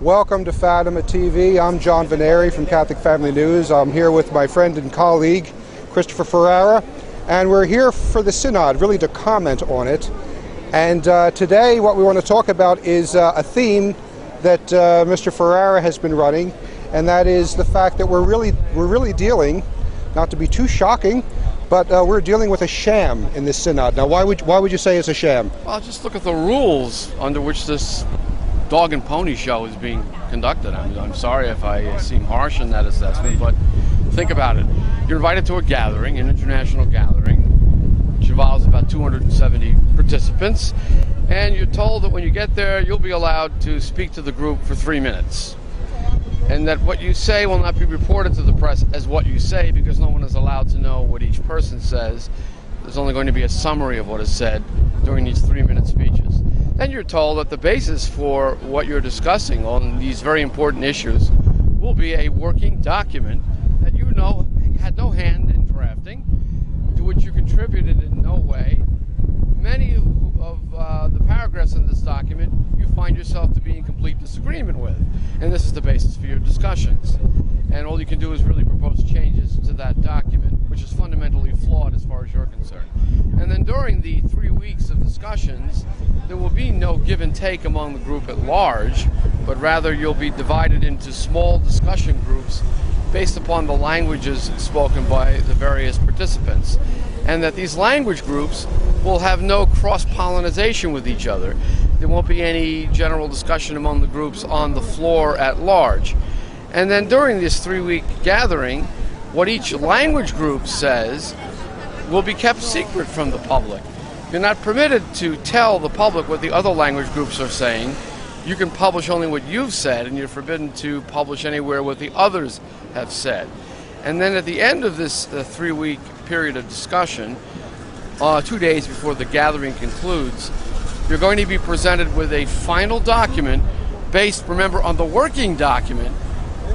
Welcome to Fatima TV. I'm John Vennari from Catholic Family News. I'm here with my friend and colleague, Christopher Ferrara, and we're here for the Synod, really to comment on it. And today what we want to talk about is a theme that Mr. Ferrara has been running, and that is the fact that we're really dealing, not to be too shocking, but we're dealing with a sham in this Synod. Now, why would you say it's a sham? Well, just look at the rules under which this dog and pony show is being conducted. I'm sorry if I seem harsh in that assessment, but think about it. You're invited to a gathering, an international gathering, which involves about 270 participants, and you're told that when you get there, you'll be allowed to speak to the group for 3 minutes. And that what you say will not be reported to the press as what you say, because no one is allowed to know what each person says. There's only going to be a summary of what is said during these 3-minute speeches. Then you're told that the basis for what you're discussing on these very important issues will be a working document that you know had no hand in drafting, to which you contributed in no way. Many of the paragraphs in this document you find yourself to be in complete disagreement with, and this is the basis for your discussions. And all you can do is really propose changes to that document, which is fundamentally flawed as far as you're concerned. And then during the 3 weeks of discussions, there will be no give and take among the group at large, but rather you'll be divided into small discussion groups based upon the languages spoken by the various participants. And that these language groups will have no cross-pollination with each other. There won't be any general discussion among the groups on the floor at large. And then during this 3-week gathering, what each language group says will be kept secret from the public. You're not permitted to tell the public what the other language groups are saying. You can publish only what you've said, and you're forbidden to publish anywhere what the others have said. And then at the end of this 3-week period of discussion, 2 days before the gathering concludes, you're going to be presented with a final document based, remember, on the working document,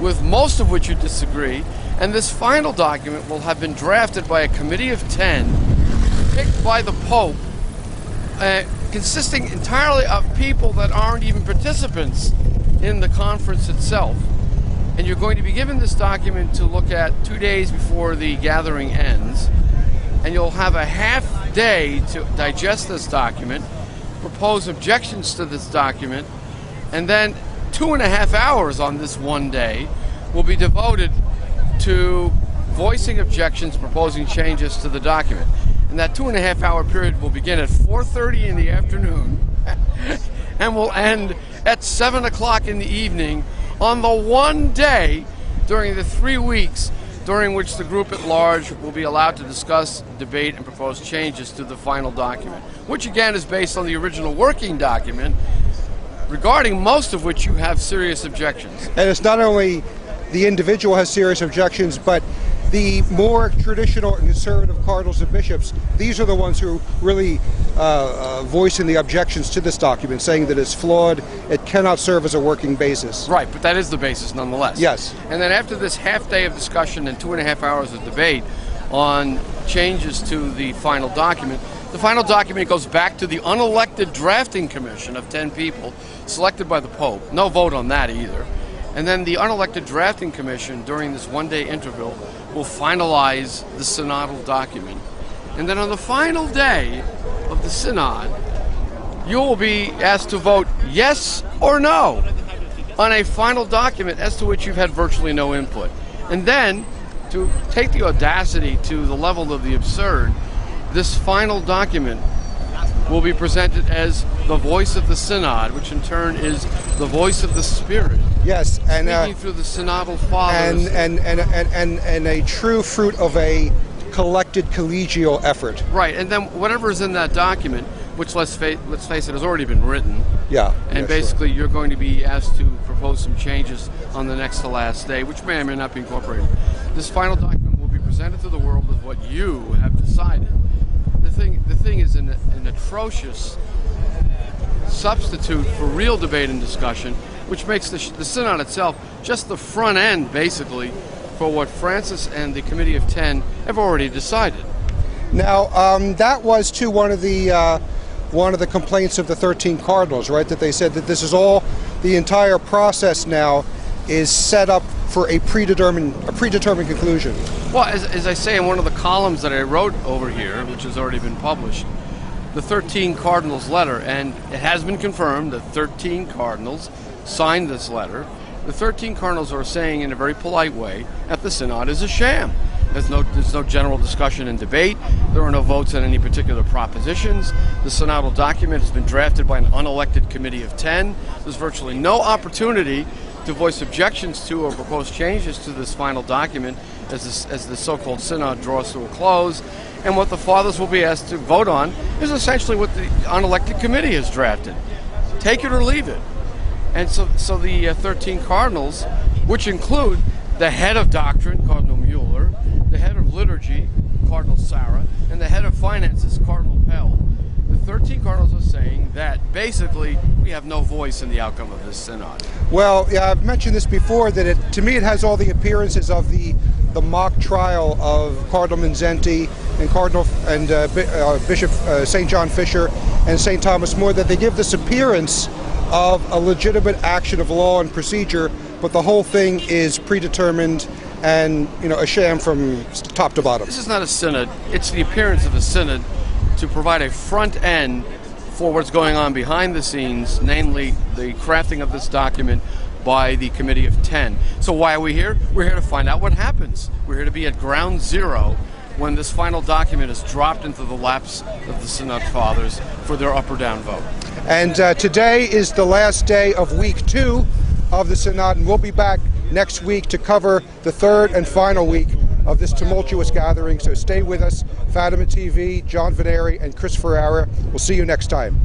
with most of which you disagree. And this final document will have been drafted by a committee of 10, picked by the Pope, consisting entirely of people that aren't even participants in the conference itself. And you're going to be given this document to look at 2 days before the gathering ends. And you'll have a half day to digest this document, propose objections to this document, and then 2.5 hours on this one day will be devoted to voicing objections, proposing changes to the document. And that 2.5 hour period will begin at 4:30 in the afternoon and will end at 7 o'clock in the evening on the one day during the 3 weeks during which the group at large will be allowed to discuss, debate, and propose changes to the final document, which again is based on the original working document, regarding most of which you have serious objections. And it's not only the individual has serious objections, but the more traditional and conservative cardinals and bishops, these are the ones who really voicing the objections to this document, saying that it's flawed, it cannot serve as a working basis. Right, but that is the basis nonetheless. Yes. And then after this half day of discussion and 2.5 hours of debate on changes to the final document, the final document goes back to the unelected drafting commission of 10 people selected by the Pope. No vote on that either. And then the unelected drafting commission during this one-day interval will finalize the synodal document. And then on the final day of the synod, you will be asked to vote yes or no on a final document as to which you've had virtually no input. And then, to take the audacity to the level of the absurd, this final document will be presented as the voice of the Synod, which in turn is the voice of the Spirit. Yes, and speaking through the synodal fathers, and a true fruit of a collected collegial effort. Right, and then whatever is in that document, which let's face it, has already been written. Yeah. And basically, you're going to be asked to propose some changes on the next to last day, which may or may not be incorporated. This final document will be presented to the world with what you have decided. The thing is an atrocious substitute for real debate and discussion, which makes the Synod itself just the front end, basically, for what Francis and the Committee of 10 have already decided. Now, that was too one of the complaints of the 13 cardinals, right? That they said that this is all the entire process now is set up for a predetermined conclusion. Well, as I say in one of the columns that I wrote over here, which has already been published, the 13 cardinals letter, and it has been confirmed that 13 cardinals signed this letter. The 13 cardinals are saying in a very polite way that the Synod is a sham. There's no general discussion and debate. There are no votes on any particular propositions. The synodal document has been drafted by an unelected committee of 10. There's virtually no opportunity to voice objections to or propose changes to this final document as the so-called synod draws to a close. And what the fathers will be asked to vote on is essentially what the unelected committee has drafted. Take it or leave it. And so the 13 cardinals, which include the head of doctrine, Cardinal Mueller, the head of liturgy, Cardinal Sarah, and the head of finances, Cardinal Pell, the 13 cardinals are saying that basically we have no voice in the outcome of this synod. Well, yeah, I've mentioned this before, that to me it has all the appearances of the mock trial of Cardinal Mindszenty and Bishop St. John Fisher and St. Thomas More, that they give this appearance of a legitimate action of law and procedure, but the whole thing is predetermined and a sham from top to bottom. This is not a synod. It's the appearance of a synod to provide a front end for what's going on behind the scenes, namely the crafting of this document by the Committee of 10. So why are we here? We're here to find out what happens. We're here to be at ground zero when this final document is dropped into the laps of the Synod Fathers for their up or down vote. And today is the last day of week 2 of the Synod, and we'll be back next week to cover the third and final week of this tumultuous gathering. So stay with us. Fatima TV, John Vennari, and Chris Ferrara. We'll see you next time.